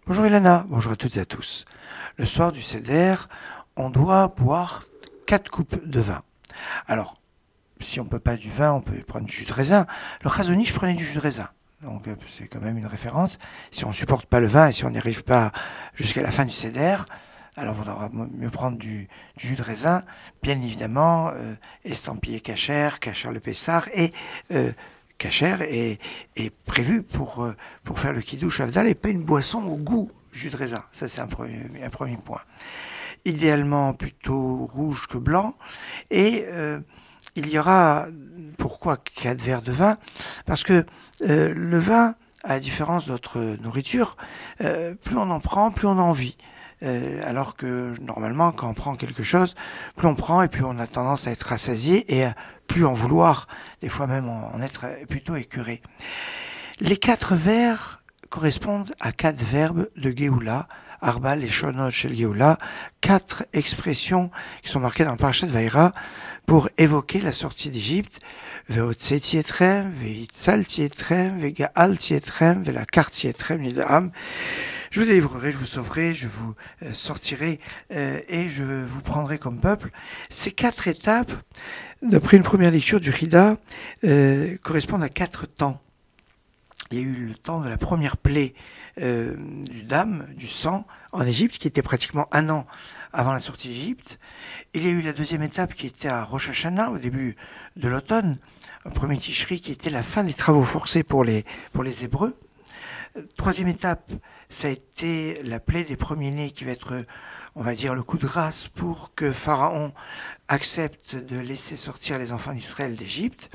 Bonjour Ilana, bonjour à toutes et à tous. Le soir du Seder, on doit boire 4 coupes de vin. Alors, si on ne peut pas du vin, on peut prendre du jus de raisin. Le Chazon Ish prenait du jus de raisin. Donc c'est quand même une référence. Si on ne supporte pas le vin et si on n'y arrive pas jusqu'à la fin du Seder, alors on devra mieux prendre du jus de raisin, bien évidemment, estampillé kasher le Pessar, et kasher est prévu pour faire le kiddush avdal et pas une boisson au goût jus de raisin. Ça, c'est un premier point. Idéalement plutôt rouge que blanc. Et il y aura, pourquoi 4 verres de vin? Parce que le vin, à la différence d'autres nourritures, plus on en prend, plus on a envie. Alors que normalement, quand on prend quelque chose, plus on prend et plus on a tendance à être rassasié et à plus en vouloir, des fois même en être plutôt écœuré. Les 4 vers correspondent à 4 verbes de Géoula, Arba, Leshonot, Shel Géoula, 4 expressions qui sont marquées dans le Parashat Vaïra pour évoquer la sortie d'Égypte. Ve'otzeti etrem, ve'itzalti etrem, ve'ga'alti etrem, ve'lakarti etrem nid'am. Je vous délivrerai, je vous sauverai, je vous sortirai et je vous prendrai comme peuple. Ces 4 étapes, d'après une première lecture du Rida, correspondent à 4 temps. Il y a eu le temps de la première plaie du dam, du sang, en Égypte, qui était pratiquement 1 an avant la sortie d'Égypte. Il y a eu la deuxième étape qui était à Rosh Hashanah, au début de l'automne, un premier Tishri qui était la fin des travaux forcés pour les Hébreux. Troisième étape, ça a été la plaie des premiers-nés qui va être, on va dire, le coup de grâce pour que Pharaon accepte de laisser sortir les enfants d'Israël d'Égypte.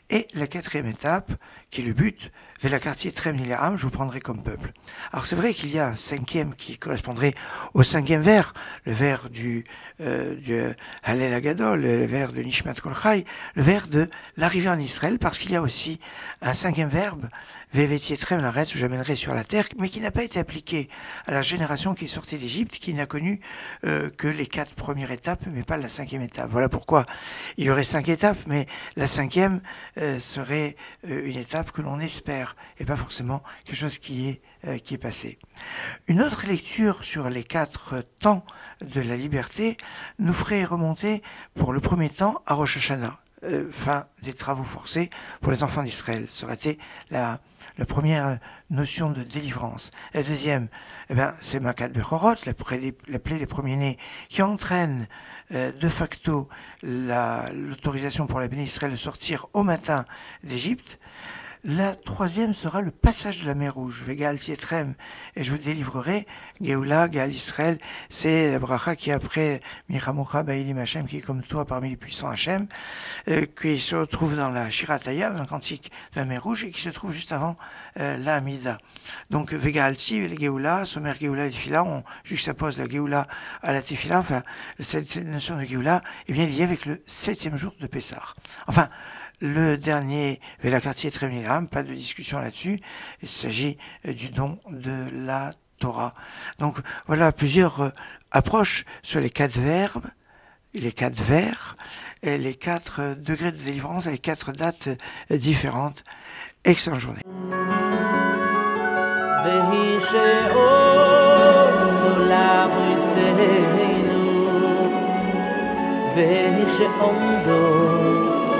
Et la 4e étape, qui est le but, Ve'lakarti etrem nid'am, je vous prendrai comme peuple. Alors c'est vrai qu'il y a un 5e qui correspondrait au 5e vers, le vers du Hallel Agadol, le vers de Nishmat Kol Chai, le vers de l'arrivée en Israël, parce qu'il y a aussi un 5e verbe, Ve'veti etrem l'aretz, où j'amènerai sur la terre, mais qui n'a pas été appliqué à la génération qui est sortie d'Égypte, qui n'a connu que les 4 premières étapes, mais pas la 5e étape. Voilà pourquoi il y aurait 5 étapes, mais la 5e serait une étape que l'on espère, et pas forcément quelque chose qui est passé. Une autre lecture sur les 4 temps de la liberté nous ferait remonter pour le premier temps à Rosh Hashanah. Fin des travaux forcés pour les enfants d'Israël. Ça aurait été la première notion de délivrance. La deuxième, c'est Makat Bechorot, la plaie des premiers-nés, qui entraîne de facto l'autorisation pour la béné Israël de sortir au matin d'Égypte. La troisième sera le passage de la mer Rouge, Ve'ga'alti etrem, et je vous délivrerai, Géoula, Gaal Israël, c'est la bracha qui est après Michamocha Ba'ilim Hashem, qui est comme toi parmi les puissants Hashem, qui se retrouve dans la Shirataya, dans le cantique de la mer Rouge, et qui se trouve juste avant la Hamida. Donc Ve'ga'alti, le Géoula, sommaire Géoula et Tefila, on juxtapose la Géoula à la Tefila, enfin, cette notion de Géoula est bien liée avec le 7e jour de Pessah. Enfin, le dernier, Ve'lakarti etrem nid'am, pas de discussion là-dessus. Il s'agit du don de la Torah. Donc voilà plusieurs approches sur les 4 verbes, les 4 vers, et les 4 degrés de délivrance avec 4 dates différentes. Excellente journée.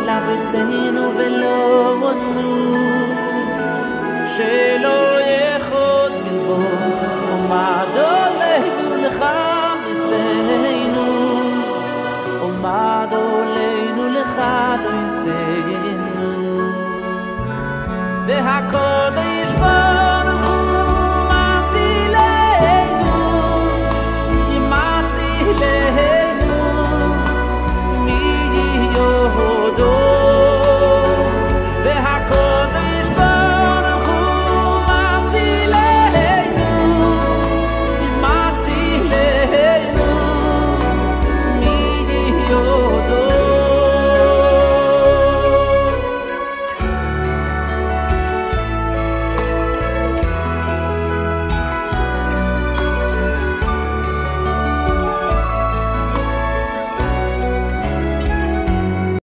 לבסנו ולא ענו שלא יחוד מלבו עומד עלינו לך בסנו עומד עלינו לך בסנו והכל